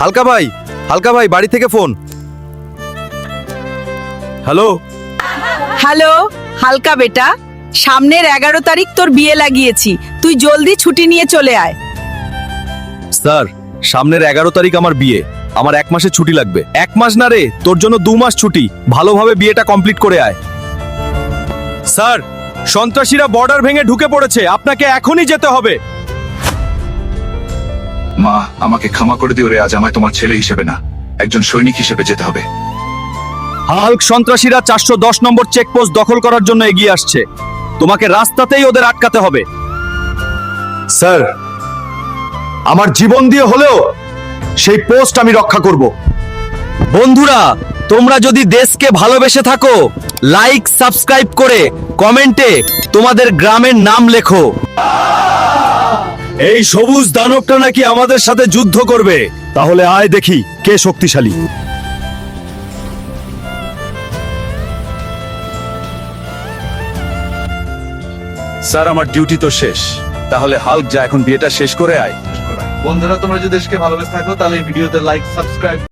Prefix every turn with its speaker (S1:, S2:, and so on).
S1: হালকা ভাই বাড়ি থেকে ফোন। হ্যালো।
S2: হ্যালো হালকা বেটা, সামনের 11 তারিখ তোর বিয়ে লাগিয়েছি, তুই জলদি ছুটি নিয়ে চলে আয়।
S1: স্যার, সামনের 11 তারিখ আমার বিয়ে, আমার 1 মাসের ছুটি লাগবে। 1 মাস না রে, তোর জন্য 2 মাস ছুটি, ভালোভাবে বিয়েটা কমপ্লিট করে আয়। স্যার, সন্ত্রাসীরা বর্ডার ভেঙে ঢুকে পড়েছে, আপনাকে এখনই যেতে হবে।
S3: মা, আমাকে ক্ষমা করে দিও রে, আজ আমায় তোমার ছেলে হিসেবে না, একজন সৈনিক হিসেবে যেতে হবে।
S1: হাল্ক সন্ত্রাসীরা 410 নম্বর চেকপোস্ট দখল করার জন্য এগিয়ে আসছে, তোমাকে রাস্তাতেই ওদের আটকাতে হবে।
S4: স্যার, আমার জীবন দিয়ে হলেও সেই পোস্ট আমি রক্ষা করব।
S1: বন্ধুরা, তোমরা যদি দেশকে ভালোবেসে থাকো, লাইক সাবস্ক্রাইব করে কমেন্টে তোমাদের গ্রামের নাম লেখো। এই সবুজ দানবটা নাকি আমাদের সাথে যুদ্ধ করবে, তাহলে আয় দেখি কে শক্তিশালী।
S3: স্যার, আমার ডিউটি তো শেষ, তাহলে হাল্ক যা এখন বিয়েটা শেষ করে আয়।
S5: বন্ধুরা, তোমরা যদি দেশকে ভালোবেসে থাকো তাহলে এই ভিডিওতে লাইক সাবস্ক্রাইব